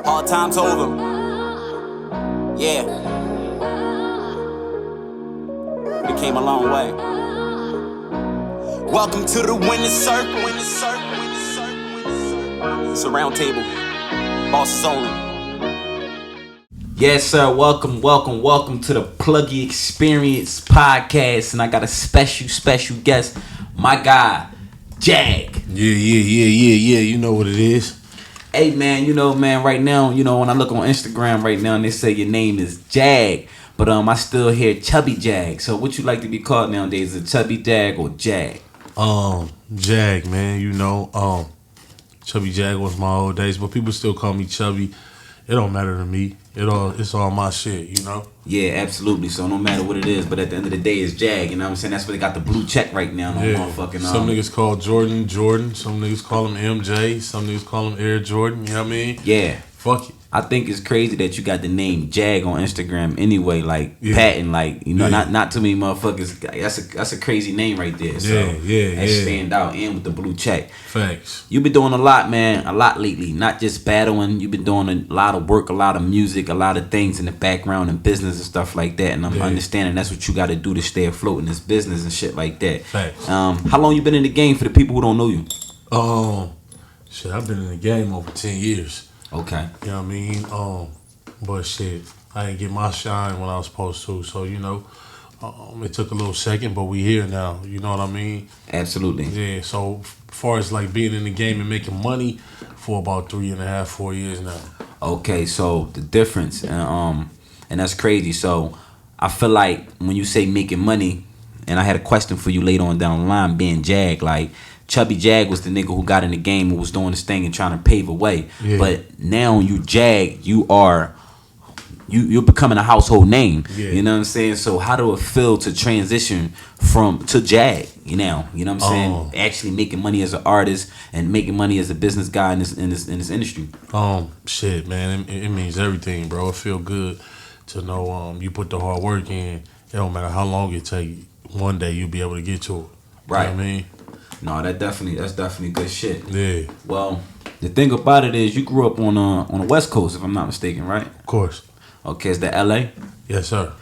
Hard times over. Yeah. We came a long way. Welcome to the winning circle. It's a round table. Bosses only. Yes, sir. Welcome to the PLUGGY Experience Podcast. And I got a special guest, my guy, JAG. Yeah. You know what it is. Hey, man, right now, when I look on Instagram right now and they say your name is JAG, but I still hear Chubby Jag. So what you like to be called nowadays? Is it Chubby Jag or Jag? Jag, man, Chubby Jag was my old days, but people still call me Chubby. It don't matter to me. It's all my shit, Yeah, absolutely. So no matter what it is, but at the end of the day, it's Jag. You know what I'm saying? That's why they got the blue check right now. Motherfucking, some niggas call Jordan. Some niggas call him MJ. Some niggas call him Air Jordan. You know what I mean? Yeah. Fuck it. I think it's crazy that you got the name Jag on Instagram anyway, patent, not too many motherfuckers. That's a crazy name right there. So that stand out, and with the blue check. Facts. You've been doing a lot, man, lately. Not just battling. You've been doing a lot of work, a lot of music, a lot of things in the background and business and stuff like that. And I'm understanding that's what you got to do to stay afloat in this business and shit like that. Facts. How long you been in the game for the people who don't know you? Shit, I've been in the game over 10 years. Okay. You know what I mean? But shit, I didn't get my shine when I was supposed to. So, it took a little second, but we here now. You know what I mean? Absolutely. Yeah, so as far as like being in the game and making money for about 3.5, 4 years now. Okay, so the difference, and that's crazy. So I feel like when you say making money, and I had a question for you later on down the line, being Jag, like Chubby Jag was the nigga who got in the game and was doing this thing and trying to pave a way. Yeah. But now you Jag, you're becoming a household name. Yeah. You know what I'm saying? So how do it feel to transition to Jag? You know what I'm saying? Actually making money as an artist and making money as a business guy in this industry. Shit, man, it means everything, bro. It feel good to know you put the hard work in. It don't matter how long it take. One day you'll be able to get to it. Right. You know what I mean? No, that's definitely good shit. Yeah. Well, the thing about it is you grew up on the West Coast, if I'm not mistaken, right? Of course. Okay, is that LA? Yes, sir.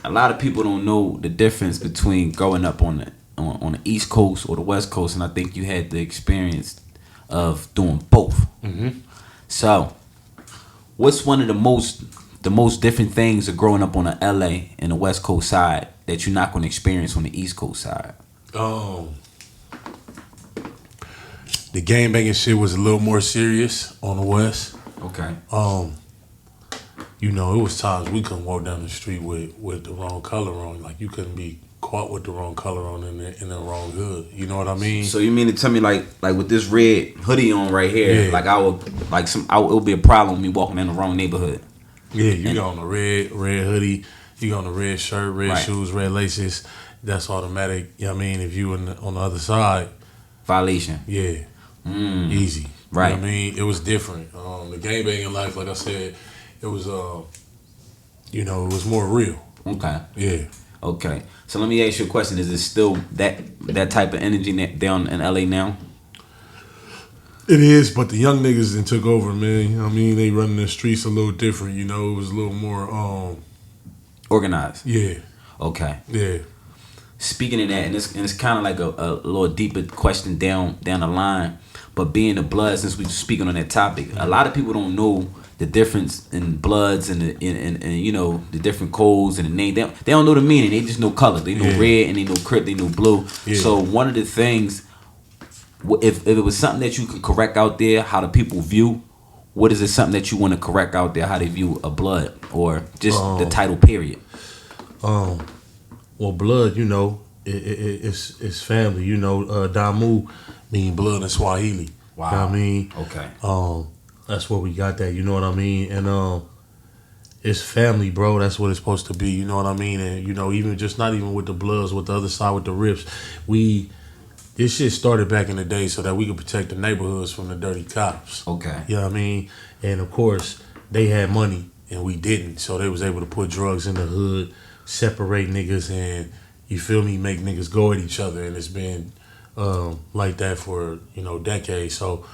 A lot of people don't know the difference between growing up on the East Coast or the West Coast, and I think you had the experience of doing both. Mm-hmm. So, what's one of the most different things of growing up on the LA and the West Coast side that you're not going to experience on the East Coast side? The game banging shit was a little more serious on the West. Okay. It was times we couldn't walk down the street with the wrong color on. Like you couldn't be caught with the wrong color on in the wrong hood. You know what I mean? So you mean to tell me like with this red hoodie on right here, it would be a problem with me walking in the wrong neighborhood? Yeah, you got on a red hoodie, you got on a red shirt, red shoes, red laces. That's automatic. You know what I mean? If you on the other side, violation. Yeah. Easy. Right. You know what I mean? It was different. The game banging life, like I said, it was it was more real. Okay. Yeah. Okay. So let me ask you a question. Is it still that type of energy down in LA now? It is, but the young niggas then took over, man. You know what I mean? They running the streets a little different, It was a little more organized. Yeah. Okay. Yeah. Speaking of that, and it's kind of like a little deeper question down the line, but being the blood, since we're speaking on that topic, a lot of people don't know the difference in bloods and the different codes and the name. They don't know the meaning. They just know color. They know red and they know Crip. They know blue. Yeah. So one of the things, if it was something that you could correct out there, how the people view, what is it something that you want to correct out there, how they view a blood or just the title period? Well, blood, it's family. Damu mean blood in Swahili. Wow. You know what I mean? Okay. That's where we got that. You know what I mean? And it's family, bro. That's what it's supposed to be. You know what I mean? And even just not even with the Bloods, with the other side, with the Rips, this shit started back in the day so that we could protect the neighborhoods from the dirty cops. Okay. You know what I mean? And of course, they had money and we didn't, so they was able to put drugs in the hood, separate niggas, and you feel me, make niggas go at each other, and it's been like that for decades. So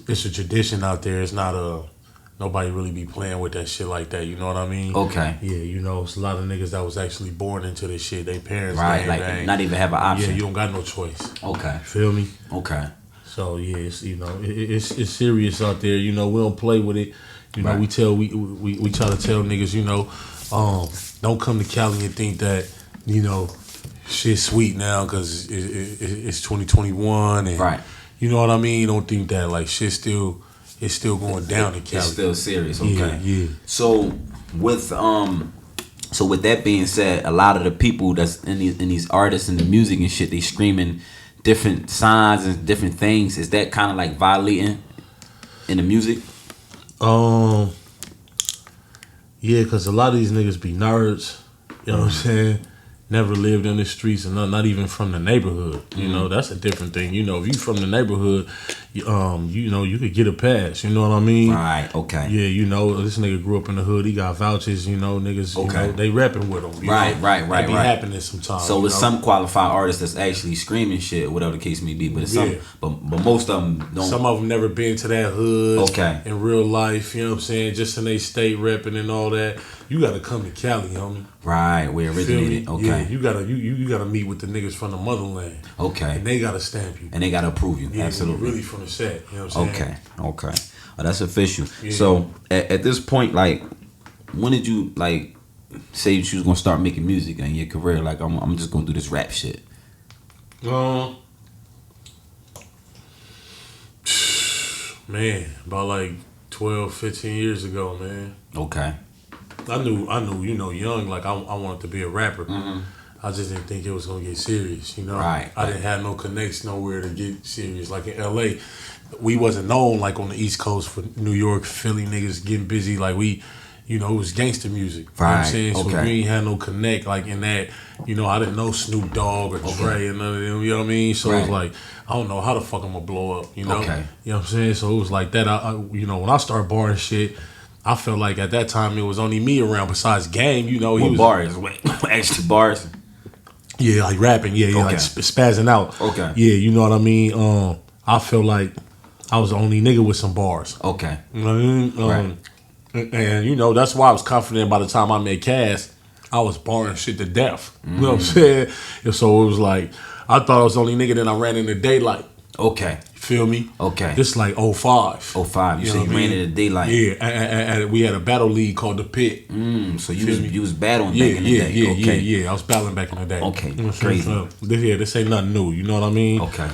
it's a tradition out there. It's not nobody really be playing with that shit like that. You know what I mean? Okay. Yeah, you know, it's a lot of niggas that was actually born into this shit. They parents, Right, they like not even have an option. Yeah, you don't got no choice. Okay. Feel me? Okay. So yeah, it's, you know, it's serious out there. You know, we don't play with it. You know, Right. we try to tell niggas, you know, don't come to Cali and think that, you know, shit's sweet now because it's 2021 and Right. you know what I mean. Don't think that like it's still going down in Cali. It's still serious. Okay. Yeah. So with that being said, a lot of the people that's in these artists and the music and shit, they screaming different signs and different things. Is that kind of like violating in the music? Yeah, because a lot of these niggas be nerds. You know what I'm saying? Never lived in the streets and not even from the neighborhood. You know, that's a different thing. You know, if you from the neighborhood, you know, you could get a pass. You know what I mean? Right. Okay. Yeah, you know, this nigga grew up in the hood. He got vouchers. You know, niggas. You know, they rapping with him. Right. That be happening sometimes. So with some qualified artists that's actually screaming shit, whatever the case may be, but but most of them don't. Some of them never been to that hood. Okay. In real life, you know what I'm saying? Just in they state repping and all that. You gotta come to Cali, homie. Right, where it originated. Okay. Yeah, you gotta meet with the niggas from the motherland. Okay. And they gotta stamp you. And they gotta approve you. Yeah, Absolutely. really from the set. You know what I'm saying? Okay. Oh, that's official. Yeah. So at this point, like, when did you like say you was gonna start making music in your career? Like, I'm just gonna do this rap shit. Man, about like 12, 15 years ago, man. Okay. I knew, you know, young, like I wanted to be a rapper. I just didn't think it was gonna get serious, you know. Right. I didn't have no connects nowhere to get serious. Like in LA, we wasn't known like on the East Coast for New York, Philly niggas getting busy. Like we, you know, it was gangster music. You know what I'm saying? So we ain't had no connect like in that, you know, I didn't know Snoop Dogg or Dre and none of them, you know what I mean? So it was like, I don't know how the fuck I'm gonna blow up, you know? You know what I'm saying? So it was like that. I you know, when I started barring shit, I felt like at that time it was only me around besides Game, you know. What bars? Extra bars? Yeah, like rapping. Yeah, like spazzing out. Okay. Yeah, you know what I mean? I felt like I was the only nigga with some bars. Okay. You know what I mean? And, you know, that's why I was confident by the time I made Cass, I was barring shit to death. You know what I'm saying? And so it was like, I thought I was the only nigga that I ran in the daylight. Okay. Feel me? Okay. This like 05. 05. You said you ran in the daylight. Yeah, and we had a battle league called The Pit. So you was battling back in the day. Yeah. I was battling back in the day. Okay, You know what I'm crazy. saying? So, this ain't nothing new. You know what I mean? Okay.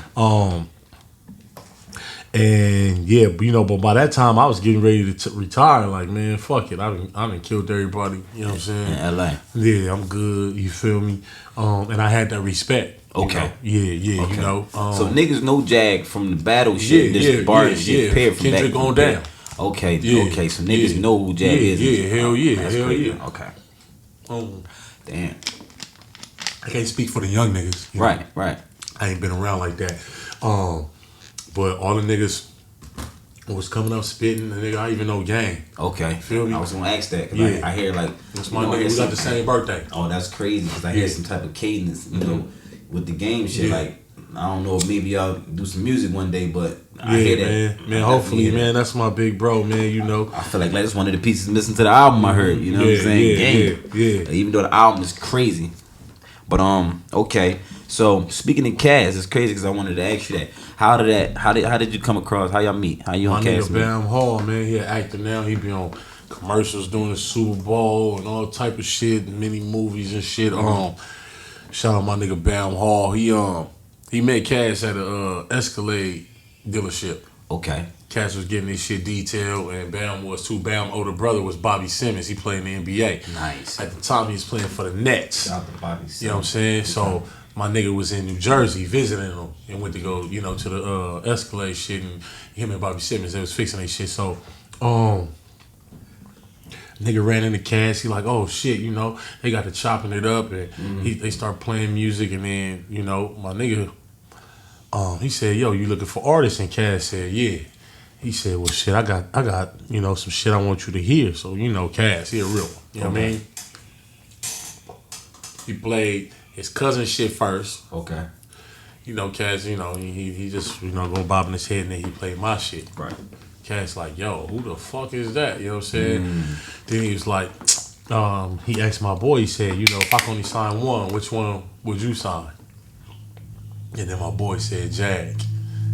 And yeah, you know, but by that time I was getting ready to retire. Like, man, fuck it. I done killed everybody. You know what I'm saying? In LA. Yeah, I'm good. You feel me? And I had that respect. Okay. Yeah. Okay. You know. So niggas know Jag from the battle shit. This bar shit paired from Kendrick back on down. Okay. Yeah. Okay. So niggas know who Jag is. Yeah. Hell yeah. That's Hell crazy. yeah. Okay. Um, Damn. I can't speak for the young niggas. You know? Right. I ain't been around like that. But all the niggas was coming up spitting, and nigga, I even know Gang. Okay. Feel me? I was gonna ask that. 'Cause Yeah. I hear like That's my nigga. We got the same birthday. Oh, that's crazy because I hear some type of cadence, you know, with the game shit. Yeah. Like, I don't know if maybe y'all do some music one day, but I hear that. Man, hopefully, man, that's my big bro, man, you know. I feel like that's one of the pieces missing to the album I heard, you know what I'm saying? Game. Yeah. Even though the album is crazy. But, okay. So, speaking of Cass, it's crazy because I wanted to ask you that. How did you come across, how y'all meet? How you My on Cass nigga meet? Bam Hall, man, he an actor now. He be on commercials doing the Super Bowl and all type of shit, many movies and shit. Shout out my nigga Bam Hall. He met Cass at a Escalade dealership. Okay. Cass was getting his shit detailed, and Bam was too. Bam older brother was Bobby Simmons. He played in the NBA. Nice. At the time, he was playing for the Nets. Shout out to Bobby Simmons. You know what I'm saying? So my nigga was in New Jersey visiting him and went to go, you know, to the Escalade shit, and him and Bobby Simmons, they was fixing their shit. So, nigga ran into Cass. He like, oh shit, you know, they got to chopping it up, and they start playing music, and then, you know, my nigga, he said, yo, you looking for artists? And Cass said, yeah. He said, well, shit, I got, you know, some shit I want you to hear. So, you know, Cass, he a real one. You know what I mean? He played his cousin shit first. Okay. You know, Cass, you know, he just, you know, going bobbing his head, and then he played my shit. Right. Cass like, yo, who the fuck is that? You know what I'm saying? Then he was like, he asked my boy, he said, you know, if I can only sign one, which one would you sign? And then my boy said, Jag.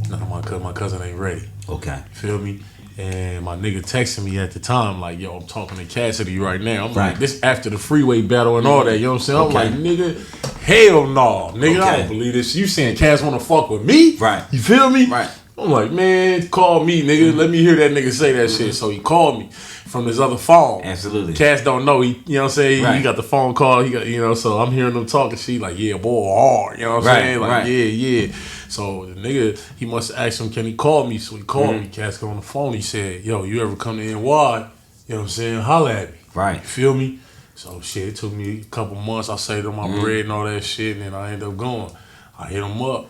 No, my cousin ain't ready. Okay. Feel me? And my nigga texted me at the time, like, yo, I'm talking to Cassidy right now. I'm like, this after the freeway battle and all that, you know what I'm saying? I'm like, nigga, hell no. Nigga, I don't believe this. You saying Cass wanna fuck with me? Right. You feel me? Right. I'm like, man, call me, nigga. Let me hear that nigga say that shit. So he called me from his other phone. Absolutely. Cass don't know. He, you know what I'm saying? Right. He got the phone call. He got, you know, so I'm hearing them talking. She like, yeah, boy, hard. You know what I'm saying? Like, yeah. So the nigga, he must have asked him, can he call me? So he called me. Cass got on the phone. He said, yo, you ever come to NY? You know what I'm saying? Holla at me. Right. You feel me? So shit, it took me a couple months. I saved up my bread and all that shit, and then I ended up going. I hit him up.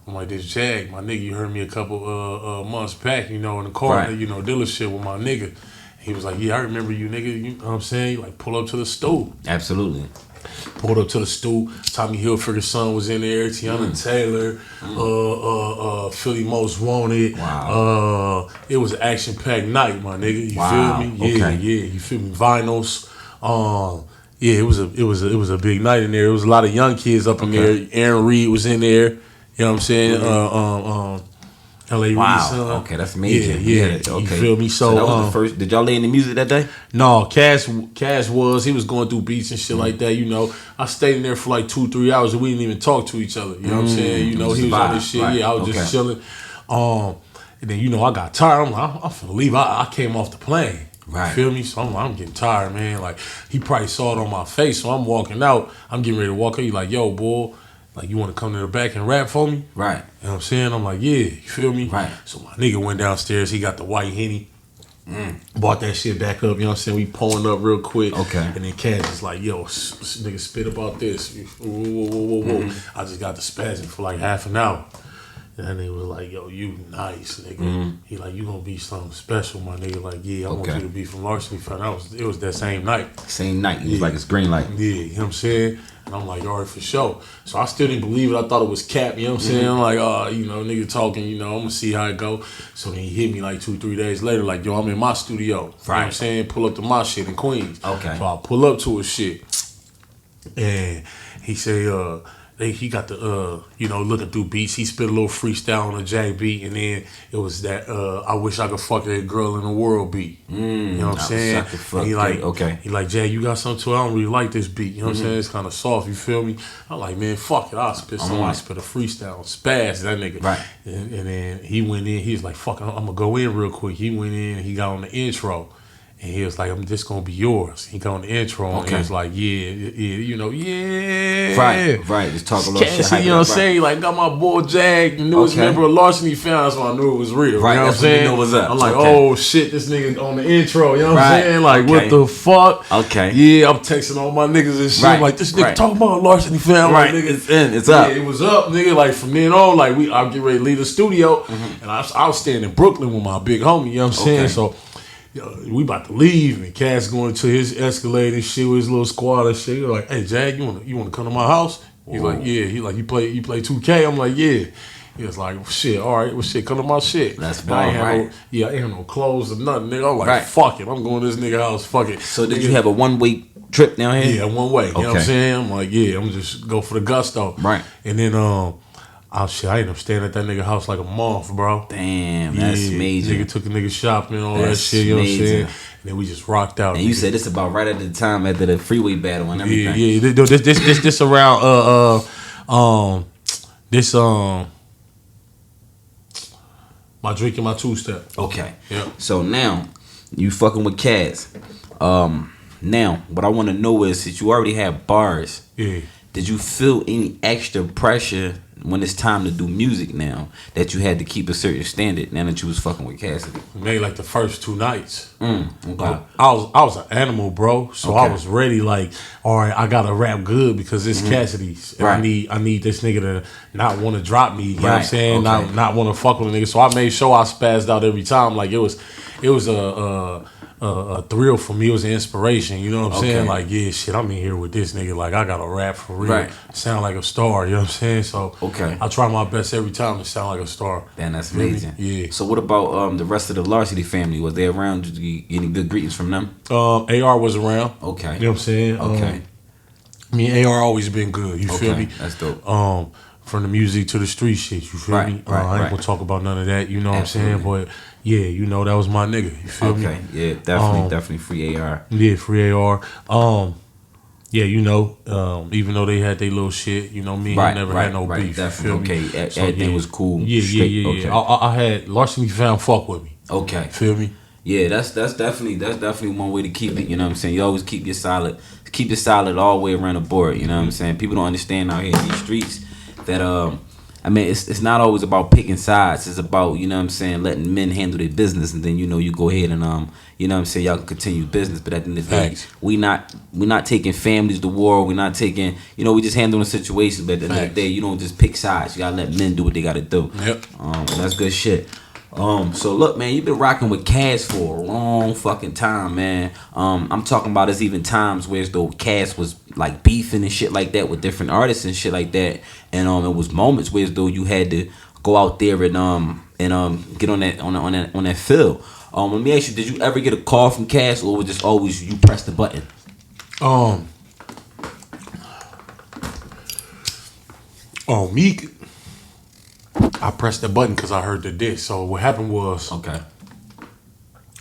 I'm like, this Jag, my nigga, you heard me a couple months back, you know, in the car, you know, dealership with my nigga. He was like, yeah, I remember you, nigga. You know what I'm saying? Like, pull up to the stool. Absolutely. Pulled up to the stool. Tommy Hilfiger's son was in there. Tiana Taylor. Philly Most Wanted. Wow. It was an action-packed night, my nigga. You feel me? Yeah, yeah. You feel me? Vinyls. Yeah, it was a big night in there. There was a lot of young kids up in there. Aaron Reed was in there. You know what I'm saying? L.A. Reid's son. Okay, that's major. Yeah. Okay. You feel me? So that was the first. Did y'all lay in the music that day? No, Cass was going through beats and shit like that, you know. I stayed in there for like 2-3 hours and we didn't even talk to each other. You know what I'm saying? You know, he was on this shit. Right. Yeah, I was just chilling. And then, you know, I got tired. I'm like, I'm finna leave. I came off the plane. Right. You feel me? So I'm like, I'm getting tired, man. Like, he probably saw it on my face. So I'm walking out. I'm getting ready to walk out. He like, yo, boy, like, you want to come to the back and rap for me? Right. You know what I'm saying? I'm like, yeah. You feel me? Right. So my nigga went downstairs. He got the white Henny. Bought that shit back up. You know what I'm saying? We pulling up real quick. Okay. And then Cass is like, yo, nigga, spit about this. Whoa. I just got the spasm for like half an hour. And that nigga was like, yo, you nice, nigga. He like, you gonna be something special, my nigga. Like, yeah, I want you to be from Larceny. It was that same night. Same night. It was like it's green light. Yeah, you know what I'm saying? And I'm like, all right, for sure. So I still didn't believe it. I thought it was cap, you know what I'm saying? I'm like, oh, you know, nigga talking, you know, I'm gonna see how it go. So then he hit me like 2-3 days later, like, yo, I'm in my studio. Right. You know what I'm saying? Pull up to my shit in Queens. Okay. So I pull up to his shit. And he say, he got the, you know, looking through beats. He spit a little freestyle on a Jag beat, and then it was that I wish I could fuck that girl in the world beat. You know what I'm saying? And he like, Jag, you got something to it? I don't really like this beat. You know what I'm saying? It's kind of soft. You feel me? I'm like, man, fuck it. I'll spit something. I spit a freestyle, spaz that nigga. Right. And then he went in. He was like, fuck, I'm gonna go in real quick. He went in. And he got on the intro. And he was like, I'm just gonna be yours. He got on the intro and he was like, yeah, you know, yeah. Right. Just talk a little shit. You know what I'm saying? Like, got my boy Jag, the newest member of Larceny Found. That's why I knew it was real. Right, you know what I'm saying? Know what's up. I'm like, oh shit, this nigga on the intro. You know what I'm saying? Like, what the fuck? Okay. Yeah, I'm texting all my niggas and shit. I'm like, this nigga talking about Larceny Found. Right, like, nigga, it's in, it's up. Yeah, it was up, nigga. Like, from then on, like, I get ready to leave the studio. And I was staying in Brooklyn with my big homie. You know what I'm saying? So, we about to leave, and Cass going to his Escalade and shit with his little squad and shit. He was like, hey, Jag, you wanna come to my house? He's like, yeah. He like, you play 2K? I'm like, yeah. He was like, shit, all right, well, shit, come to my shit. That's fine, right? I ain't have no clothes or nothing, nigga. I'm like, fuck it, I'm going to this nigga house, fuck it. So did you have a one-way trip down here? Yeah, one way. You know what I'm saying? I'm like, yeah, I'm just go for the gusto. Right. And then, I ended up staying at that nigga house like a month, bro. Damn, that's major. Nigga took a nigga shopping and all that shit, you know what I'm saying? And then we just rocked out. And you said this about right at the time after the freeway battle and everything. Yeah. This around my drinking my two-step. Okay. Yeah. So now you fucking with Cass. Now what I want to know is, since you already have bars, did you feel any extra pressure when it's time to do music now, that you had to keep a certain standard now that you was fucking with Cassidy? Maybe like the first 2 nights. Okay. I was an animal, bro. So I was ready, like, all right, I gotta rap good because it's Cassidy's. And I need this nigga to not want to drop me. You know what I'm saying? Not want to fuck with a nigga. So I made sure I spazzed out every time. Like, it was a thrill for me. It was an inspiration. You know what I'm Okay. saying? Like, yeah, shit, I'm in here with this nigga. Like, I got to rap for real. Right. Sound like a star. You know what I'm saying? So Okay. I try my best every time to sound like a star. Damn, that's Feel me? amazing. Yeah. So what about the rest of the Larceny family? Was they around? Did you get any good greetings from them? AR was around. Okay. You know what I'm saying? Okay. Me and AR always been good. You feel Okay, me? that's dope. From the music to the street shit. You feel Right, me? right, I ain't right. gonna talk about none of that. You know what I'm Absolutely. saying? But yeah, you know that was my nigga. You feel me? Okay. Yeah, definitely free AR. Yeah, free AR. Yeah, you know, even though they had their little shit, you know, me and Right, him never right, had no right, beef. definitely. You feel me? Okay, everything was cool. Yeah, straight, yeah. okay. I had Larceny Fam fuck with me. Okay. Feel me? Yeah, that's definitely one way to keep it. You know what I'm saying? You always keep it solid all the way around the board. You know what I'm saying? People don't understand out here in these streets that I mean, it's not always about picking sides. It's about, you know what I'm saying, letting men handle their business, and then you go ahead and you know what I'm saying, y'all can continue business. But at the end of the day, Facts. we not taking families to war. We're not taking, you know, we just handling the situation. But at the end of the day, you don't just pick sides. You gotta let men do what they gotta do. Yep. And that's good shit. So look, man, you've been rocking with Cass for a long fucking time, man. I'm talking about there's even times where as though Cass was like beefing and shit like that with different artists and shit like that, and it was moments where as though you had to go out there and get on that field. Let me ask you, did you ever get a call from Cass, or was it just always you press the button? Meek, I pressed the button because I heard the diss. So what happened was, Okay.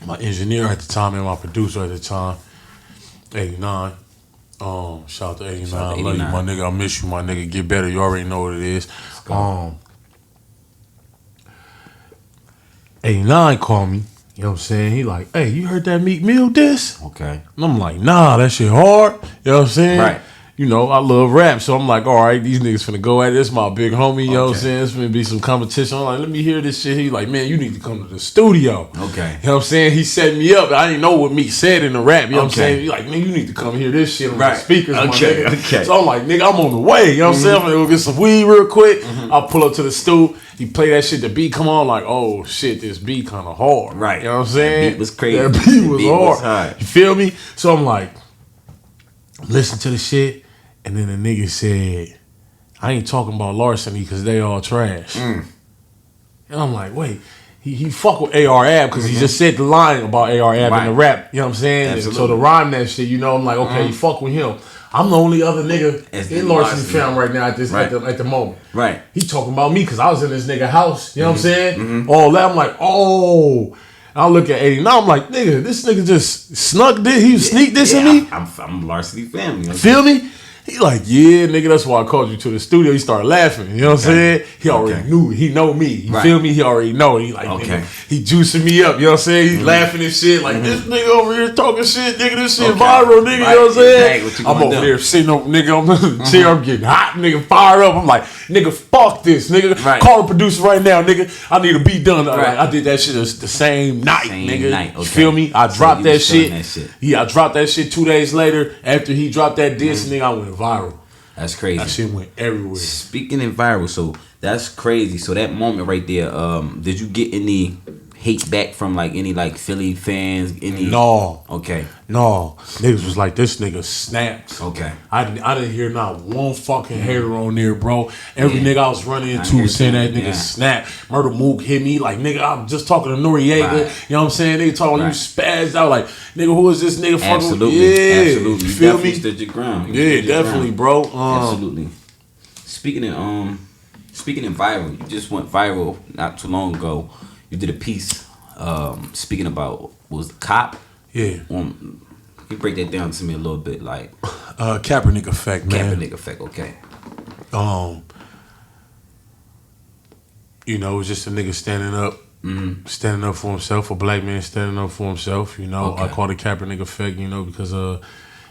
my engineer at the time and my producer at the time, 89. Shout out to 89. Shout out to I love you, 89. my nigga. I miss you, my nigga. Get better. You already know what it is. 89 called me. You know what I'm saying? He like, hey, you heard that Meek Mill diss? Okay. And I'm like, nah, that shit hard. You know what I'm saying? Right. You know, I love rap, so I'm like, all right, these niggas finna go at it. This my big homie, you know what I'm Okay. saying? It's finna be some competition. I'm like, let me hear this shit. He like, man, you need to come to the studio. Okay. You know what I'm saying? He set me up. I didn't know what Meek said in the rap. You know what I'm Okay. saying? He like, man, you need to come hear this shit on Right. the speakers, my Okay, nigga. okay. So I'm like, nigga, I'm on the way. You know what I'm saying? I'm gonna go get some weed real quick. I'll pull up to the stool. He play that shit. The beat come on, like, oh shit, this beat kind of hard. Right. You know what I'm saying? That beat was crazy. That beat That was beat was hard. hard. You feel me? So I'm like, listen to the shit. And then the nigga said, I ain't talking about Larceny because they all trash. And I'm like, wait, he fuck with AR Ab because he just said the line about AR Ab in the Right. rap. You know what I'm saying? Absolutely. So to rhyme that shit, you know, I'm like, okay, you fuck with him. I'm the only other nigga As in in Larceny Larceny. Fam right now at this Right. at the moment. Right. He talking about me because I was in this nigga house. You know what I'm saying? All that. I'm like, oh. I look at 89. I'm like, nigga, this nigga just snuck this. He sneak this in me. I'm Larceny family. Feel me? He like, yeah, nigga, that's why I called you to the studio. He started laughing. You know what I'm saying? He already knew. He know me. You Right. feel me? He already know. He like, Okay. nigga, he juicing me up. You know what I'm saying? He's laughing and shit. Like, this nigga over here talking shit. Nigga, this shit Okay. viral, nigga. You Right. know what I'm saying? Exactly what you I'm gonna over do. there sitting over, nigga, on the chair. I'm getting hot, nigga, fired up. I'm like, nigga, fuck this, nigga. Right. Call the producer right now, nigga. I need to be done. Right. Like, I did that shit the same night, Same nigga. night, You okay. feel me? I So dropped you that was feeling shit. that shit. Yeah, I dropped that shit 2 days later. After he dropped that diss, nigga, I went viral. That's crazy. That shit went everywhere. Speaking in viral, so that's crazy. So that moment right there, did you get any hate back from like any like Philly fans? Any? No, Okay. no. Niggas was like, this nigga snaps. Okay. I didn't hear not one fucking hater on there, bro. Every Yeah. nigga I was running I into hear was saying too, that nigga yeah. snap. Murder Mook hit me like, nigga, I'm just talking to Noriega. Right. You know what I'm saying? They talking you Right. spazzed out like, nigga, who is this nigga fucking with? Absolutely. Yeah, Absolutely. you You feel definitely me? stood your ground. You Yeah, stood your definitely, ground. bro. Absolutely. Speaking in viral, you just went viral not too long ago. You did a piece speaking about what was the cop. Yeah. Can you break that down to me a little bit, like Kaepernick effect, man. Kaepernick effect? Okay. You know, it was just a nigga standing up for himself, a black man standing up for himself. You know, Okay. I call it Kaepernick effect, you know, because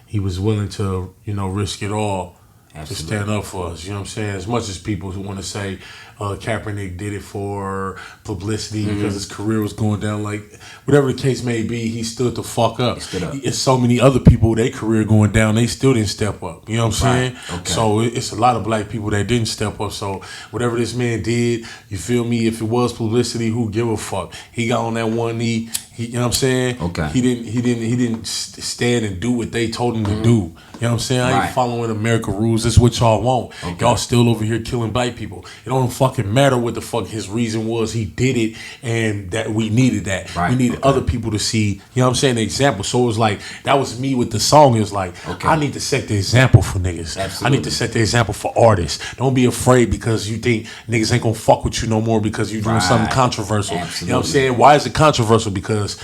he was willing to, you know, risk it all Absolutely. to stand up for us. You know what I'm saying? As much as people who want to say Kaepernick did it for publicity because his career was going down, like whatever the case may be, he stood the fuck up. He stood up. It's so many other people, their career going down, they still didn't step up. You know what I'm saying? Right. Okay. So it's a lot of black people that didn't step up. So whatever this man did, you feel me? If it was publicity, who give a fuck? He got on that one knee. You know what I'm saying? Okay. He didn't stand and do what they told him to do. You know what I'm saying? I ain't Right. following America rules. This is what y'all want. Okay. Y'all still over here killing black people. It don't fucking matter what the fuck his reason was. He did it, and that we needed that. Right. We needed other people to see. You know what I'm saying? The example. So it was like that was me with the song. It was like I need to set the example for niggas. Absolutely. I need to set the example for artists. Don't be afraid because you think niggas ain't gonna fuck with you no more because you doing something controversial. Absolutely. You know what I'm saying? Why is it controversial? Because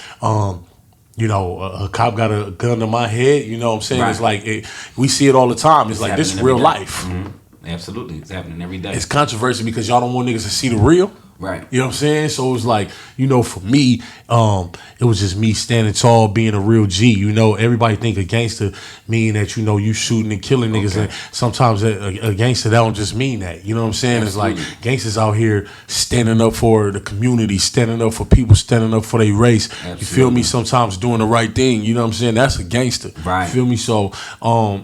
you know, a cop got a gun to my head. You know what I'm saying? Right. It's like we see it all the time. It's like this is real life. Mm-hmm. Absolutely, it's happening every day. It's controversy because y'all don't want niggas to see the real. Right. You know what I'm saying? So it was like, you know, for me, it was just me standing tall, being a real G. You know, everybody think a gangster mean that, you know, you shooting and killing niggas. And sometimes a gangster, that don't just mean that. You know what I'm saying? Absolutely. It's like gangsters out here standing up for the community, standing up for people, standing up for their race. Absolutely. You feel me? Sometimes doing the right thing. You know what I'm saying? That's a gangster. Right. You feel me? So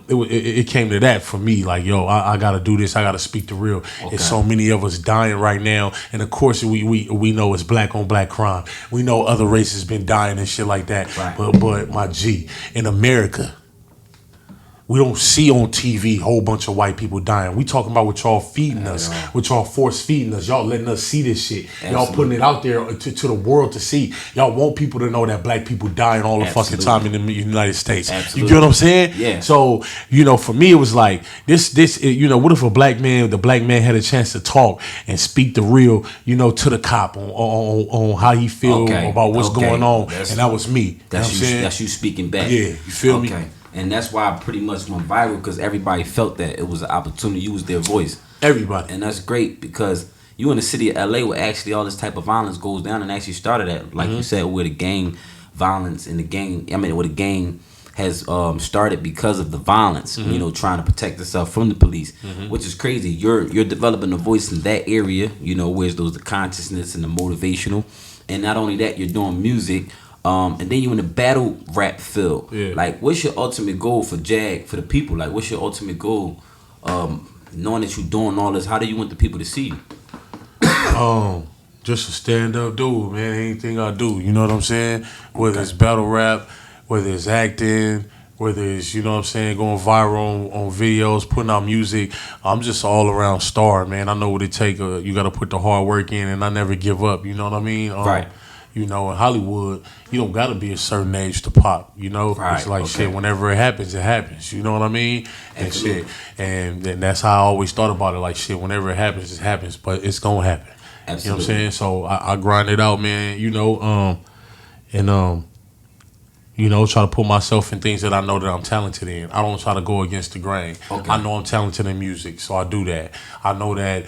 it came to that for me. Like, yo, I got to do this. I got to speak the real. There's so many of us dying right now. And of course, we know it's black on black crime. We know other races been dying and shit like that. Right. But my G, in America, we don't see on TV a whole bunch of white people dying. We talking about what y'all feeding us, what y'all force feeding us. Y'all letting us see this shit. Absolutely. Y'all putting it out there to the world to see. Y'all want people to know that black people dying all the fucking time in the United States. Absolutely. You get what I'm saying? Yeah. So, you know, for me, it was like this. You know, what if the black man had a chance to talk and speak the real, you know, to the cop on how he feel about what's going on, and that was me. That's you know what I'm saying? That's you speaking back. Yeah, you feel me? And that's why I pretty much went viral because everybody felt that it was an opportunity to use their voice. Everybody. And that's great because you in the city of LA where actually all this type of violence goes down and actually started at, like you said, where the gang violence and where the gang has started because of the violence, you know, trying to protect itself from the police, which is crazy. You're developing a voice in that area, you know, where's the consciousness and the motivational. And not only that, you're doing music. And then you in the battle rap field. Yeah. Like, what's your ultimate goal for JAG, for the people? Like, what's your ultimate goal? Knowing that you're doing all this, how do you want the people to see you? Just a stand-up dude, man. Anything I do, you know what I'm saying? Whether it's battle rap, whether it's acting, whether it's, you know what I'm saying, going viral on videos, putting out music. I'm just an all-around star, man. I know what it takes. You got to put the hard work in, and I never give up. You know what I mean? Right. You know, in Hollywood, you don't got to be a certain age to pop, you know? Right, It's like shit, whenever it happens, it happens. You know what I mean? And Absolutely. shit. And that's how I always thought about it. Like, shit, whenever it happens, it happens. But it's going to happen. Absolutely. You know what I'm saying? So I grind it out, man, you know, you know, try to put myself in things that I know that I'm talented in. I don't try to go against the grain. Okay. I know I'm talented in music, so I do that. I know that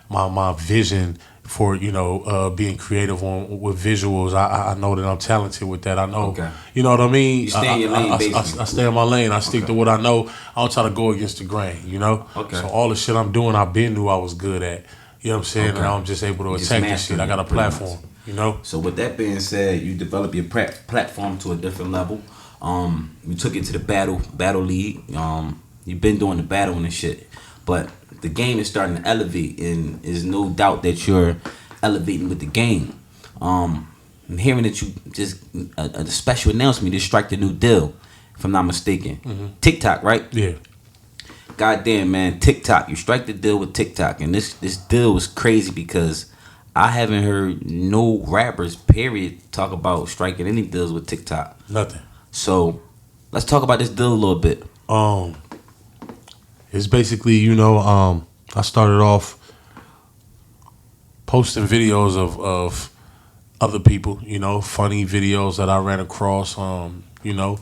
my vision for, you know, being creative with visuals, I know that I'm talented with that. I know, you know what I mean? You stay in your lane, basically. I stay in my lane. I stick to what I know. I don't try to go against the grain, you know? Okay. So all the shit I'm doing, I been knew I was good at. You know what I'm saying? And I'm just able to attack this shit. I got a platform, you know? So with that being said, you develop your platform to a different level. You took it to the battle league. You've been doing the battling and shit. But the game is starting to elevate, and there's no doubt that you're elevating with the game. I'm hearing that you just a special announcement. You just strike the new deal, if I'm not mistaken. TikTok, right? Yeah. Goddamn, man, TikTok. You strike the deal with TikTok, and this deal was crazy because I haven't heard no rappers, period, talk about striking any deals with TikTok. Nothing. So let's talk about this deal a little bit. It's basically, you know, I started off posting videos of other people, you know, funny videos that I ran across, you know,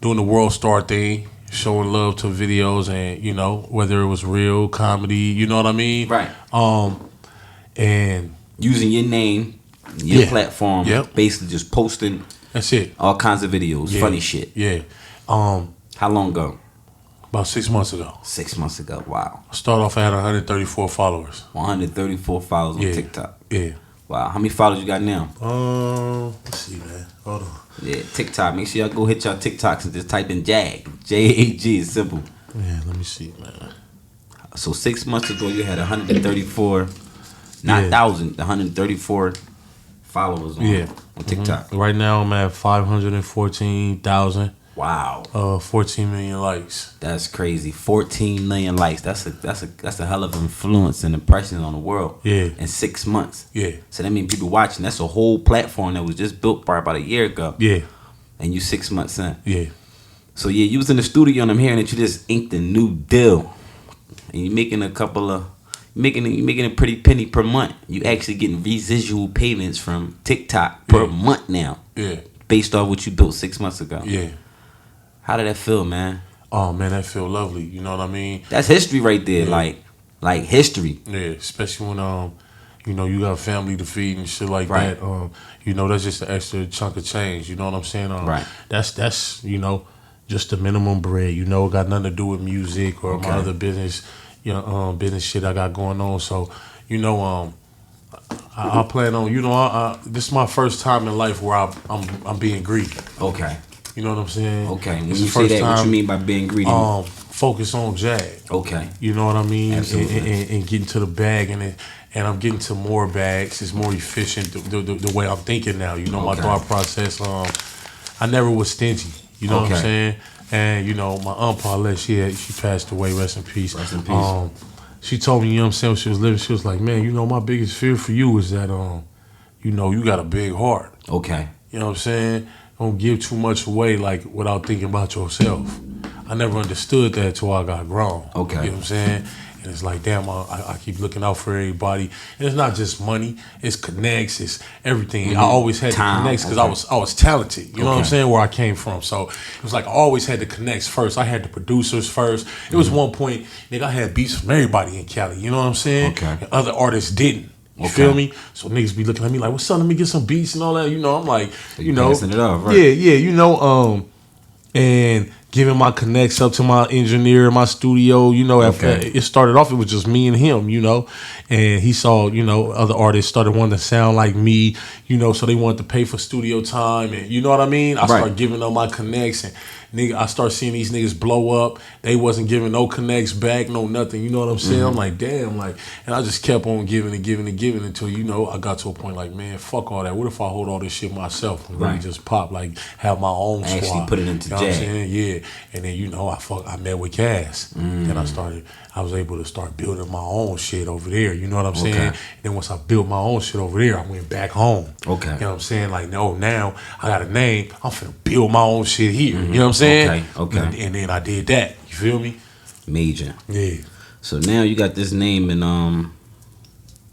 doing the World Star thing, showing love to videos, and, you know, whether it was real comedy, you know what I mean? Right. And using your name, your platform, Yep. basically just posting that's it. all kinds of videos, funny shit. Yeah. How long ago? About 6 months ago. 6 months ago. Wow. I started off, I had 134 followers. 134 followers on TikTok. Yeah. Wow. How many followers you got now? Let's see, man. Hold on. Yeah, TikTok. Make sure y'all go hit y'all TikToks and just type in JAG. JAG. It's simple. Yeah, let me see, man. So 6 months ago, you had 134, not 1,000, 134 followers on TikTok? Right now I'm at 514,000. Wow. 14 million likes. That's crazy. 14 million likes. That's a hell of influence and impression on the world. Yeah. In 6 months. Yeah. So that means people watching. That's a whole platform that was just built probably about a year ago. Yeah. And you 6 months in. Yeah. So yeah, you was in the studio and I'm hearing that you just inked a new deal. And you're making a couple of making a pretty penny per month. You actually getting residual payments from TikTok per month now. Yeah. Based off what you built 6 months ago. Yeah. How did that feel, man? Oh man, that feel lovely. You know what I mean? That's history right there. Yeah. Like history. Yeah, especially when you got family to feed and shit like Right. that. That's just an extra chunk of change. You know what I'm saying? Right. That's just the minimum bread. Got nothing to do with music or my other business. Business shit I got going on. So, I plan on. This is my first time in life where I'm being greedy. Okay. You know what I'm saying? Okay. When It's you the say first that, what time, you mean by being greedy? Focus on JAG. Okay. You know what I mean? Absolutely. And getting to the bag and I'm getting to more bags. It's more efficient the way I'm thinking now. My thought process. I never was stingy. You know what I'm saying? And my aunt Paulette, she passed away. Rest in peace. Rest in peace. She told me, you know what I'm saying, when she was living, she was like, man, my biggest fear for you is that you got a big heart. Okay. You know what I'm saying? Don't give too much away without thinking about yourself. I never understood that until I got grown. Okay. You know what I'm saying? And it's like, damn, I keep looking out for everybody. And it's not just money, it's connects, it's everything. Mm-hmm. I always had Time. to connect because I was talented. You know what I'm saying? Where I came from. So it was like I always had the connects first. I had the producers first. It was one point, nigga, I had beats from everybody in Cali. You know what I'm saying? Okay. And other artists didn't. You feel me? So niggas be looking at me like, what's up? Let me get some beats and all that. I'm like, passing it off, right? Yeah, and giving my connects up to my engineer, my studio, after it started off, it was just me and him, and he saw, other artists started wanting to sound like me, so they wanted to pay for studio time, and you know what I mean? I started giving them my connects, and nigga, I start seeing these niggas blow up. They wasn't giving no connects back, no nothing. You know what I'm saying? I'm like, damn, and I just kept on giving and giving and giving until, I got to a point like, man, fuck all that. What if I hold all this shit myself and really just pop, have my own squad? Actually put it into You know what I'm JAG. saying? Yeah. And then, I met with Cass. Then I was able to start building my own shit over there. You know what I'm saying? And then once I built my own shit over there, I went back home. Okay. You know what I'm saying? Now I got a name. I'm finna build my own shit here. You know what I'm saying? Okay. And then I did that. You feel me? Major. Yeah. So now you got this name and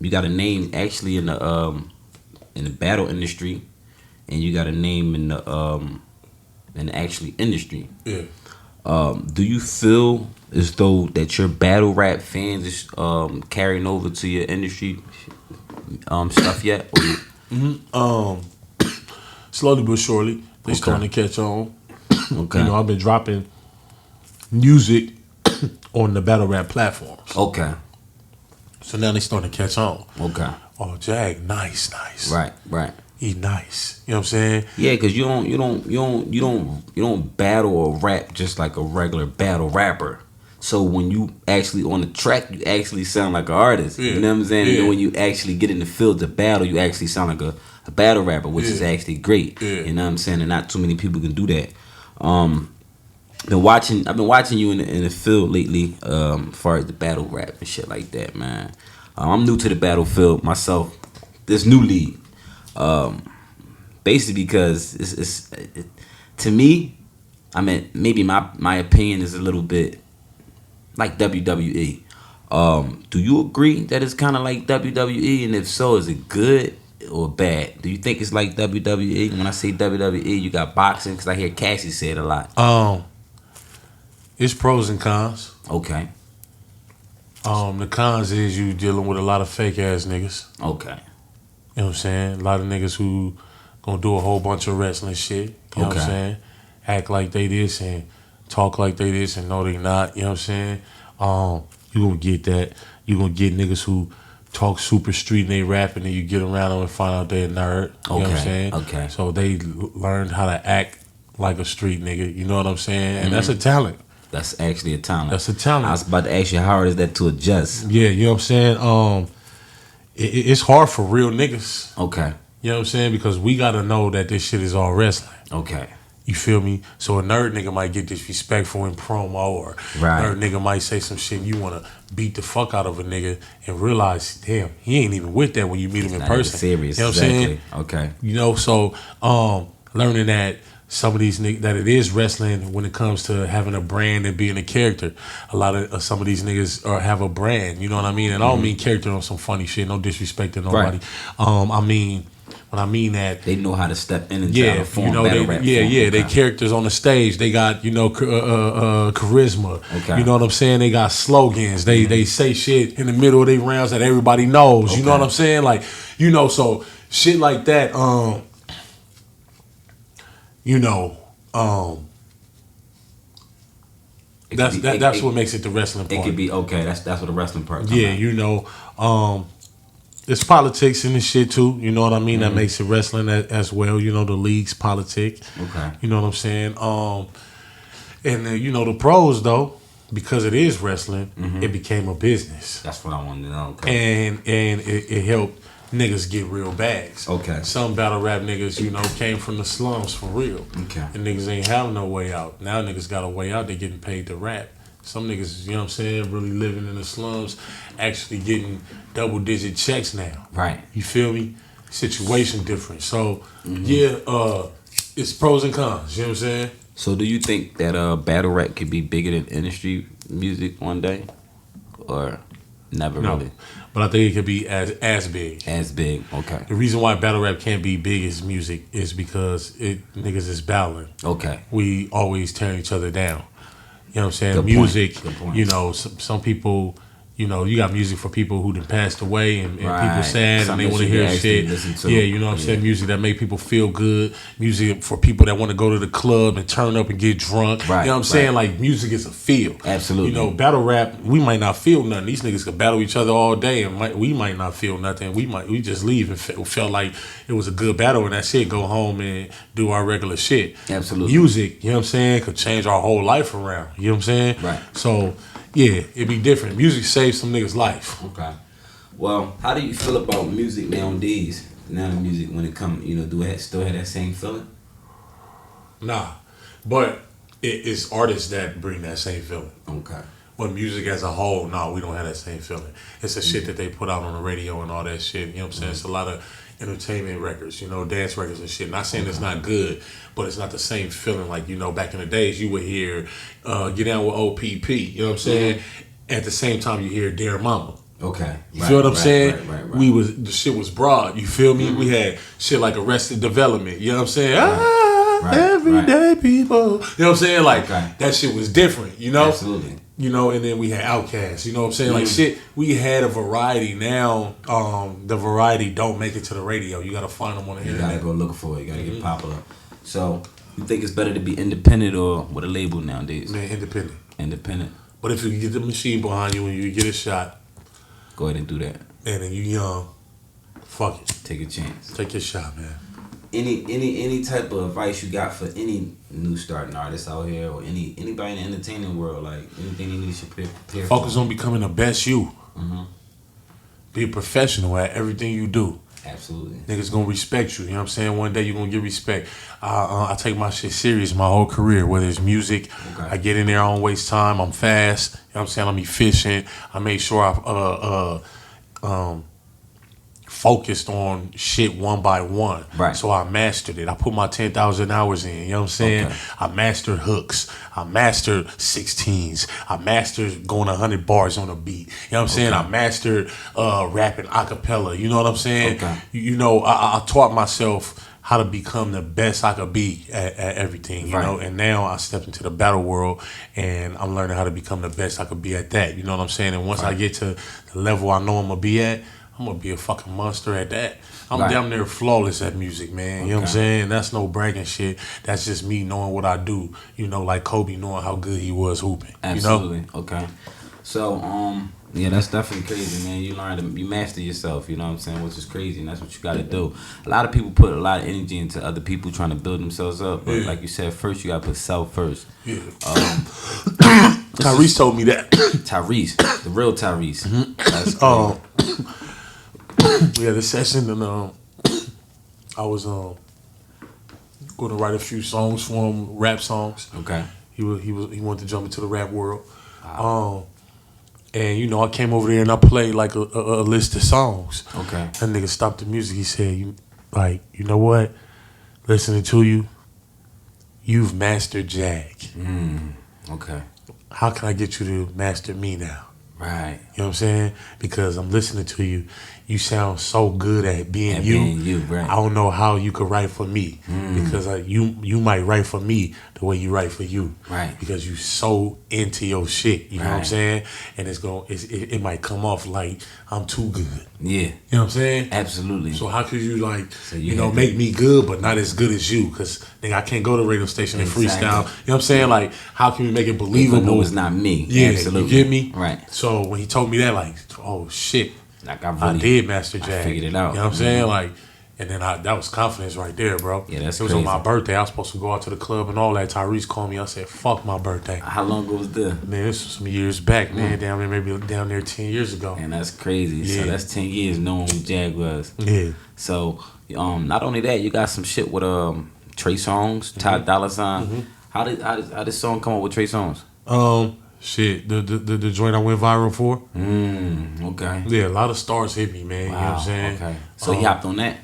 you got a name actually in the battle industry, and you got a name in the actually industry. Yeah. Do you feel as though that your battle rap fans is carrying over to your industry stuff yet? Slowly but surely, they starting to catch on. Okay. I've been dropping music on the battle rap platforms. Okay. So now they starting to catch on. Okay. Oh, Jag, nice. Right. He nice. You know what I'm saying? Yeah, cause you don't battle or rap just like a regular battle rapper. So when you actually on the track, you actually sound like an artist. Yeah. You know what I'm saying? Yeah. And then when you actually get in the field to battle, you actually sound like a battle rapper, which is actually great. Yeah. You know what I'm saying? And not too many people can do that. I've been watching you in the field lately, as far as the battle rap and shit like that, man. I'm new to the battlefield myself. This new league. Basically because it's to me, I mean, maybe my opinion is a little bit like WWE. Do you agree that it's kind of like WWE? And if so, is it good or bad? Do you think it's like WWE? When I say WWE, you got boxing, because I hear Cassie say it a lot. It's pros and cons. Okay. The cons is you dealing with a lot of fake ass niggas. Okay. You know what I'm saying? A lot of niggas who gonna do a whole bunch of wrestling shit. You know what I'm saying? Act like they this and talk like they this and no they not. You know what I'm saying? You gonna get that. You gonna get niggas who talk super street and they rapping and you get around them and find out they a nerd. You know what I'm saying? Okay. So they learned how to act like a street nigga. You know what I'm saying? And that's a talent. That's actually a talent. That's a talent. I was about to ask you, how hard is that to adjust? Yeah, you know what I'm saying? It's hard for real niggas. Okay. You know what I'm saying? Because we gotta know that this shit is all wrestling. Okay. You feel me? So a nerd nigga might get disrespectful in promo, or Right. nerd nigga might say some shit and you wanna beat the fuck out of a nigga and realize, damn, he ain't even with that when you meet him in Not even person. serious. You know what I'm Exactly. saying? Okay. You know, so learning that some of these niggas, that it is wrestling when it comes to having a brand and being a character. A lot of some of these niggas have a brand, you know what I mean? And I don't mean character on some funny shit, no disrespect to nobody. Right. I mean, when I mean that, They know how to step in and try yeah, to form you know, battle rap form. they Okay. characters on the stage. They got, you know, charisma. Okay. You know what I'm saying? They got slogans. They say shit in the middle of their rounds that everybody knows. You know Okay. what I'm saying? Like, you know, so shit like that. You know, It that's could be- that's what makes it the wrestling part. It could be okay. That's what the wrestling part. Come Yeah, out. you know, there's politics in this shit too. You know what I mean? That makes it wrestling as well. You know, the league's politic. Okay. You know what I'm saying? And then, you know, the pros though, because it is wrestling, it became a business, That's what I wanted to know. Okay. and it helped niggas get real bags. Okay. Some battle rap niggas, you know, came from the slums for real. Okay. And niggas ain't have no way out. Now niggas got a way out. They getting paid to rap. Some niggas, you know what I'm saying, really living in the slums, actually getting double-digit checks now. Right. You feel me? Situation different. So, yeah, it's pros and cons. You know what I'm saying? So do you think that battle rap could be bigger than industry music one day, or never No. really But I think it could be as big. as big? Okay. The reason why battle rap can't be big as music is because niggas is battling. Okay. We always tearing each other down. You know what I'm saying? Good point. Music, Good point. you know, some people, you know, you got music for people who done passed away and people Right. sad Something and they want to that you hear can actually shit. listen to. Yeah, you know what I'm saying? Yeah. Music that make people feel good. Music for people that want to go to the club and turn up and get drunk. Right, You know what I'm saying? Like, music is a feel. Absolutely. You know, battle rap, we might not feel nothing. These niggas could battle each other all day and we might not feel nothing. We just leave and felt like it was a good battle and that's it. Go home and do our regular shit. Absolutely. Music, you know what I'm saying, could change our whole life around. You know what I'm saying? Right. So, yeah, it'd be different. Music saves some niggas' life. Okay. Well, how do you feel about music nowadays? Now the music, when it come, you know, do it still have that same feeling? Nah. But it's artists that bring that same feeling. Okay. But music as a whole, no, we don't have that same feeling. It's the shit that they put out on the radio and all that shit. You know what I'm saying? It's a lot of entertainment records, you know, dance records and shit. Not saying it's not good, but it's not the same feeling. Like, you know, back in the days, you would hear Get Down with OPP, you know what I'm saying? At the same time, you hear Dear Mama. Okay. You feel what I'm saying? Right. The shit was broad. You feel me? We had shit like Arrested Development. You know what I'm saying? Right, Everyday people. You know what I'm saying? Like, Okay. that shit was different, you know? Absolutely. You know, and then we had Outkast. You know what I'm saying? Like, shit, we had a variety. Now, the variety don't make it to the radio. You got to find them on the You internet. gotta go looking for it. You gotta get popular. So, you think it's better to be independent or with a label nowadays? Man, independent. Independent. But if you get the machine behind you and you get a shot, Go ahead and do that. and then you young, fuck it. Take a chance. Take your shot, man. Any type of advice you got for any new starting artist out here, or anybody in the entertainment world, like anything they need to prepare Focus for? on becoming the best you. Mm-hmm. Be a professional at everything you do. Absolutely. Niggas gonna respect you. You know what I'm saying? One day you gonna get respect. I take my shit serious my whole career, whether it's music. Okay. I get in there, I don't waste time. I'm fast. You know what I'm saying? I'm efficient. I make sure I focused on shit one by one. Right. So I mastered it. I put my 10,000 hours in. You know what I'm saying? Okay. I mastered hooks. I mastered 16s. I mastered going 100 bars on a beat. You know what I'm saying? I mastered rapping a cappella. You know what I'm saying? Okay. You know, I taught myself how to become the best I could be at everything, you Right. know? And now I stepped into the battle world and I'm learning how to become the best I could be at that. You know what I'm saying? And once I get to the level I know I'm going to be at, I'm going to be a fucking monster at that. I'm Right. damn near flawless at music, man. You know what I'm Okay. saying? That's no bragging shit. That's just me knowing what I do. You know, like Kobe knowing how good he was hooping. Absolutely. You know? Okay. So, yeah, that's definitely crazy, man. You master yourself, you know what I'm saying, which is crazy, and that's what you got to do. A lot of people put a lot of energy into other people trying to build themselves up, but like you said, first you got to put self first. Yeah. Tyrese told me that. Tyrese, the real Tyrese. That's crazy. We had a session and I was going to write a few songs for him, rap songs. Okay. He wanted to jump into the rap world. Wow. And you know, I came over there and I played like a list of songs. Okay. That nigga stopped the music. He said, you know what? Listening to you, you've mastered JAG. Okay. How can I get you to master me now? Right. You know what I'm saying? Because I'm listening to you. You sound so good at being you. Being you, right. I don't know how you could write for me. Because you might write for me the way you write for you. Right. Because you so into your shit. You know what I'm Right. saying? And it might come off like I'm too good. Yeah. You know what I'm saying? Absolutely. So how could you you make me good but not as good as you? Because nigga, I can't go to the radio station and freestyle. You know what I'm saying? Like, how can we make it believable? No, it's not me. Yeah, Absolutely. you get me? Right. So when he told me that, like, oh shit, Like I did master JAG. I figured it out. You know what I'm saying? Like, and then that was confidence right there, bro. Yeah, that's It was crazy. on my birthday. I was supposed to go out to the club and all that. Tyrese called me. I said, fuck my birthday. How long ago was this? Man, this was some years back, man. Maybe down there 10 years ago. And that's crazy. Yeah. So that's 10 years knowing who JAG was. Yeah. So not only that, you got some shit with Trey Songz, Ty Dolla $ign. How did this song come up with Trey Songz? Shit, the joint I went viral for. Okay. Yeah, a lot of stars hit me, man. You know what I'm saying? Okay. So he hopped on that?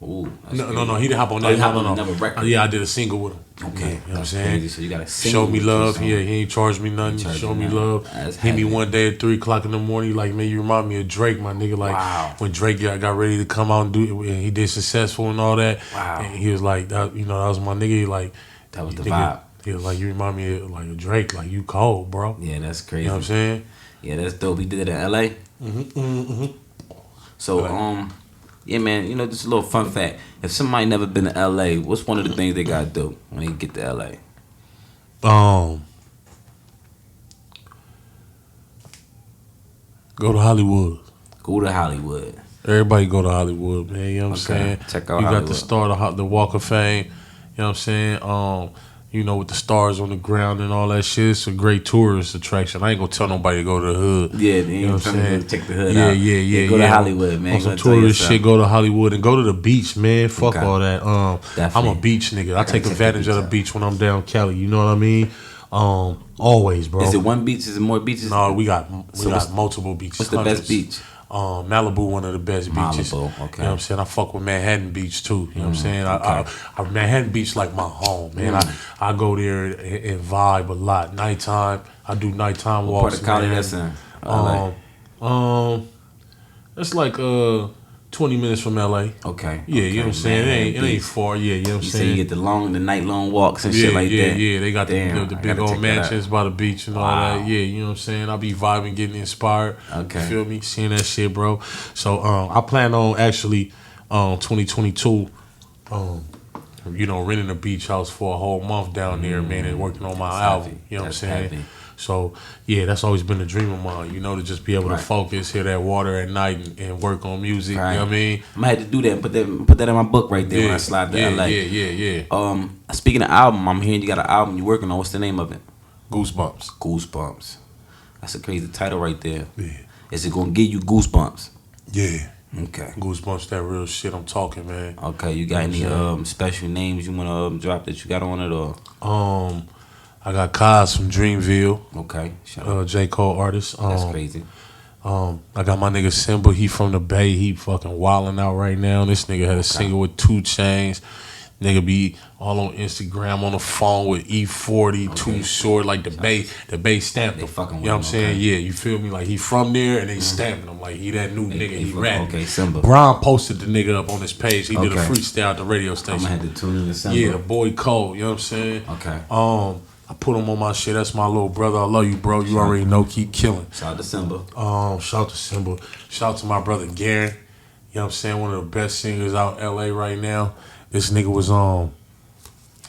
Ooh, No, he didn't hop on that. He hopped on no. another record. Yeah, I did a single with him. Okay. Yeah, you know what I'm That's saying? crazy. So you got a single Show me with Trey love. Songz. Yeah, he ain't charged me nothing. Charged Show you me nothing. love. That's Hit me heavy. one day at 3 o'clock in the morning. Like, man, you remind me of Drake, my nigga. Like, Wow. when Drake got ready to come out and do it, and he did successful and all that. Wow. And he was like, that was my nigga. He like, That was the nigga, vibe. He was like, you remind me of like Drake. Like, you cold, bro. Yeah, that's crazy. You know what I'm saying? Yeah, that's dope. He did it in LA. So yeah, man. You know, just a little fun fact. If somebody never been to LA, what's one of the things they gotta do when they get to LA? Go to Hollywood. Go to Hollywood. Everybody go to Hollywood, man. You know what I'm Okay. saying? Check out You got Hollywood. the star, the Walk of Fame. You know what I'm saying? You know, with the stars on the ground and all that shit, it's a great tourist attraction. I ain't gonna tell nobody to go to the hood. Yeah, You know what I'm saying? Check the hood Yeah, out. yeah. Go to Hollywood, man. On some Gonna tell tourist yourself. shit, go to Hollywood and go to the beach, man. Fuck Okay. all that. I'm Definitely. a beach nigga. I gotta take check the advantage of the beach out. beach when I'm down Cali. You know what I mean? Always, bro. Is it one beach? Is it more beaches? No, we got So what's- multiple beaches. What's the hundreds. best beach? Malibu, one of the best beaches. Malibu, okay. You know what I'm saying? I fuck with Manhattan Beach too. You know what I'm saying? okay. I Manhattan Beach like my home, man. I go there and vibe a lot. Nighttime, I do nighttime What part walks. of Cali man. that's in? LA. It's like 20 minutes from LA. Okay. Yeah, you know what I'm saying? It Manhattan ain't Beach. far. Yeah, you know what I'm You say saying? you get the night long walks and shit like that. Yeah. They got Damn, the I big gotta old check that out. mansions by the beach and all Wow. that. Yeah, you know what I'm saying? I be vibing, getting inspired. Okay. You feel me? Seeing that shit, bro. So I plan on actually 2022 renting a beach house for a whole month down there, man, and working on my That's album. heavy. You know what I'm That's saying? heavy. So yeah, that's always been a dream of mine, to just be able Right. to focus, hear that water at night and work on music. Right. You know what I mean? I'm gonna have to do that. Put that in my book right there when I slide to LA. Yeah. Speaking of album, I'm hearing you got an album you're working on. What's the name of it? Goosebumps. Goosebumps. That's a crazy title right there. Yeah. Is it gonna give you goosebumps? Yeah. Okay. Goosebumps, that real shit I'm talking, man. Okay. You got any You know what I'm special names you wanna drop that you got on it or? I got Kaz from Dreamville, Okay. Shout out. J. Cole artist. That's crazy. I got my nigga Simba. He from the Bay. He fucking wilding out right now. This nigga had a single with 2 Chainz. Nigga be all on Instagram on the phone with E40, Too Short, like the Bay stamped They him. fucking You know what I'm with him, saying? okay. Yeah, you feel me? Like he from there and they stamping him. Like he that new nigga. they He fucking- rapping. okay, Simba. Brown posted the nigga up on his page. He did a Okay. freestyle at the radio I'm station. gonna have to tune in to Simba. Yeah, the boy Cole. You know what I'm saying? Okay. I put him on my shit. That's my little brother. I love you, bro. You already know. Keep killing. Shout out to Simba. Shout out to Simba. Shout out to my brother Garen. You know what I'm saying? One of the best singers out LA right now. This nigga was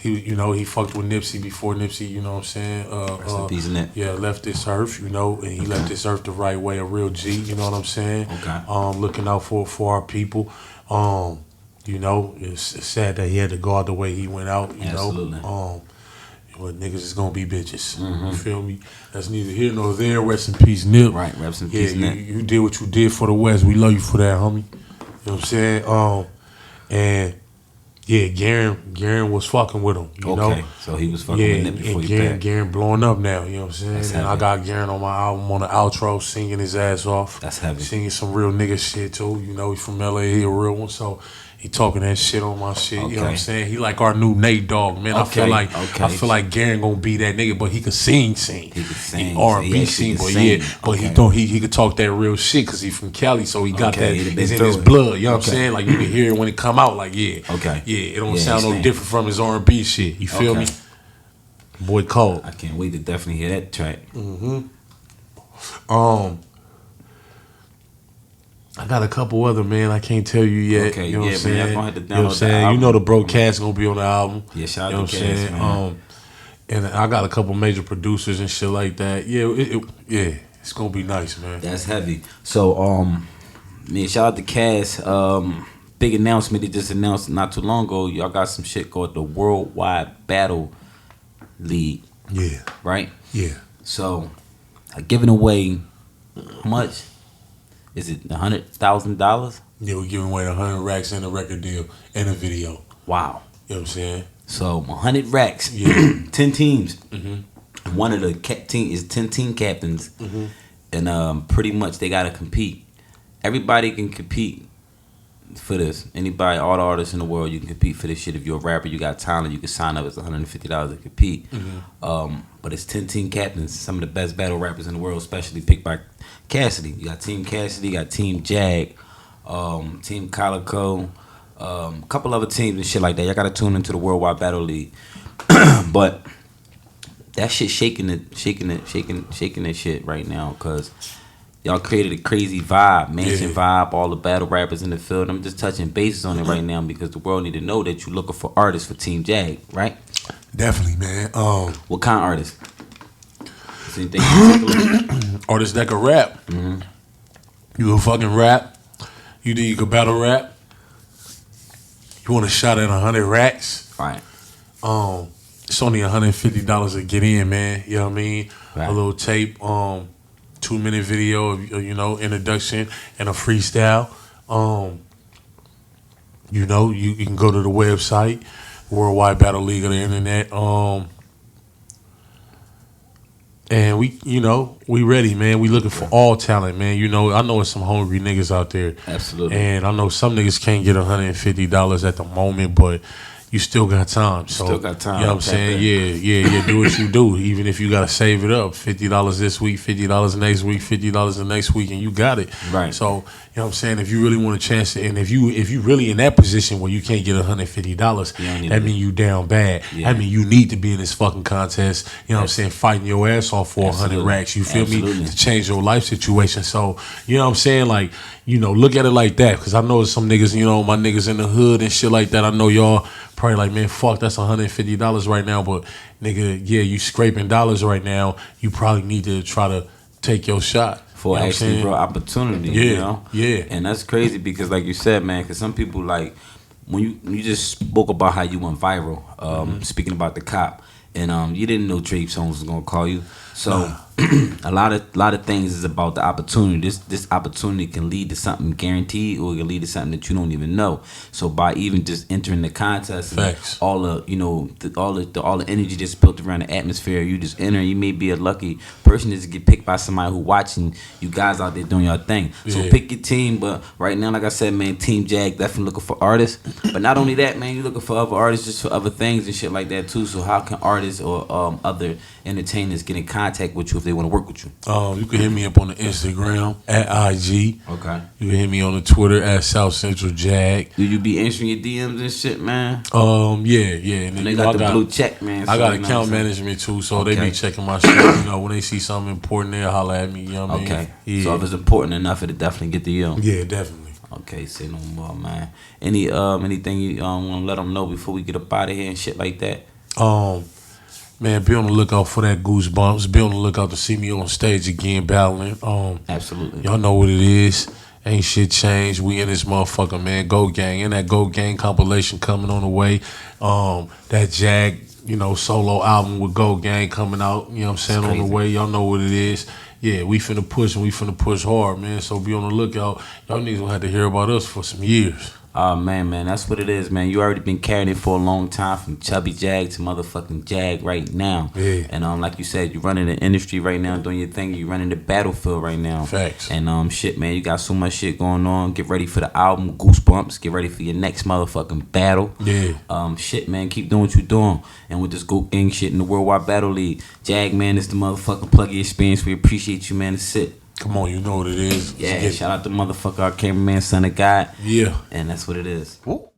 he fucked with Nipsey before Nipsey, you know what I'm saying? Rest in peace, Nip. Yeah, left this earth, and he left this earth the right way, a real G, you know what I'm saying? Okay. Looking out for our people. It's sad that he had to go out the way he went out, you Absolutely. know. But niggas is gonna be bitches. You feel me? That's neither here nor there. Rest in peace, Nip. Right, rest in Yeah, peace, Nip. you did what you did for the West. We love you for that, homie. You know what I'm saying? And Yeah, Garen was fucking with him. You know? So he was fucking with Nip before he passed. Garen blowing up now. You know what I'm saying? And I got Garen on my album on the outro, singing his ass off. That's heavy. Singing some real nigga shit too. You know, he's from LA. He a real one. So he talking that shit on my shit. You know what I'm saying? He like our new Nate Dogg, man. I feel like Garen gonna be that nigga, but he could sing. He could sing. R&B sing, but he could talk that real shit because he from Cali, so he got that. It's in his blood. You know what I'm saying? Like you can hear it when it come out. Like it don't sound no different from his R&B shit. You feel me? Boy, cold. I can't wait to definitely hear that track. I got a couple other, man. I can't tell you yet. Okay, you know what I'm saying? Man, gonna have to download you know what I'm saying? You know the broadcast gonna be on the album. Yeah, shout out to Cass, man. And I got a couple major producers and shit like that. Yeah, it's gonna be nice, man. That's heavy. So, man, shout out to Cass. Big announcement they just announced not too long ago. Y'all got some shit called the Worldwide Battle League. Yeah. Right? Yeah. So, giving away how much? Is it $100,000? Yeah, we're giving away 100 racks and a record deal and a video. Wow. You know what I'm saying? So 100 racks, 10 teams. One of the team is 10 team captains, and pretty much they gotta compete. Everybody can compete for this. Anybody, all the artists in the world, you can compete for this shit. If you're a rapper, you got talent, you can sign up. It's $150 to compete. But it's 10 team captains, some of the best battle rappers in the world, especially picked by Cassidy. You got Team Cassidy, you got Team Jag, Team Calico, a couple other teams and shit like that. Y'all gotta tune into the Worldwide Battle League. But that shit shaking that shit right now, cause y'all created a crazy vibe, mansion vibe, all the battle rappers in the field. I'm just touching bases on it right now because the world need to know that you're looking for artists for Team Jag, right? Definitely, man. What kind of artists? Anything particular? Artists that can rap. You can fucking rap. You think you can battle rap? You want a shot at 100 racks? Right. It's only $150 to get in, man. You know what I mean? Right. A little tape, 2-minute video of, you know, introduction and a freestyle. You know, you can go to the website, Worldwide Battle League of the Internet. And we ready, man. We looking for all talent, man. You know, I know there's some hungry niggas out there. Absolutely. And I know some niggas can't get $150 at the moment, but you still got time. So, still got time. You know what I'm saying? Yeah. Do what you do. Even if you got to save it up. $50 this week, $50 next week, $50 the next week, and you got it. Right. So, you know what I'm saying? If you really want a chance, and if you really in that position where you can't get $150, that mean you down bad. Yeah. That mean you need to be in this fucking contest. You know what I'm saying? Fighting your ass off for 100 racks. You feel me? To change your life situation. So, you know what I'm saying? Like, you know, look at it like that. Because I know some niggas, you know, my niggas in the hood and shit like that. I know y'all probably like, man, fuck, that's $150 right now. But, nigga, yeah, you scraping dollars right now. You probably need to try to take your shot. For you know actually real opportunity, yeah, you know? Yeah. And that's crazy because, like you said, man, because some people, like, when you just spoke about how you went viral, speaking about the cop, and you didn't know Drake Jones was going to call you. So a lot of things is about the opportunity. This opportunity can lead to something guaranteed, or it can lead to something that you don't even know. So by even just entering the contest, and all the all the energy that's built around the atmosphere, you just enter. You may be a lucky person to get picked by somebody who watching you guys out there doing your thing. So pick your team. But right now, like I said, man, Team Jag definitely looking for artists. But not only that, man, you looking for other artists just for other things and shit like that too. So how can artists or other entertainers get in contact with you if they want to work with you? You can hit me up on the Instagram at IG. Okay. You can hit me on the Twitter at South Central Jag. Do you be answering your DMs and shit, man? Yeah. And they got the blue check, man. I got account management too, so they be checking my shit. You know, when they see something important, they'll holler at me. You know what I mean? Okay. Yeah. So if it's important enough, it'll definitely get to you. Yeah, definitely. Okay, say no more, man. Anything you want to let them know before we get up out of here and shit like that? Man, be on the lookout for that Goosebumps. Be on the lookout to see me on stage again battling. Absolutely. Y'all know what it is. Ain't shit changed. We in this motherfucker, man. Go Gang. And that Go Gang compilation coming on the way. That Jag, you know, solo album with Go Gang coming out, you know what I'm saying, on the way. Y'all know what it is. Yeah, we finna push and we finna push hard, man. So be on the lookout. Y'all niggas gonna have to hear about us for some years. Oh man, that's what it is, man. You already been carrying it for a long time, from Chubby Jag to motherfucking Jag right now. Yeah. And like you said, you running the industry right now, doing your thing. You running the battlefield right now. Facts. And shit, man, you got so much shit going on. Get ready for the album, Goosebumps. Get ready for your next motherfucking battle. Yeah. Shit, man, keep doing what you doing. And with this Go Gang shit in the Worldwide Battle League, Jag, man, it's the motherfucking Pluggy Experience. We appreciate you, man. It's it. Come on, you know what it is. Yeah, shout out to motherfucker, our cameraman, son of God. Yeah. And that's what it is. Woo.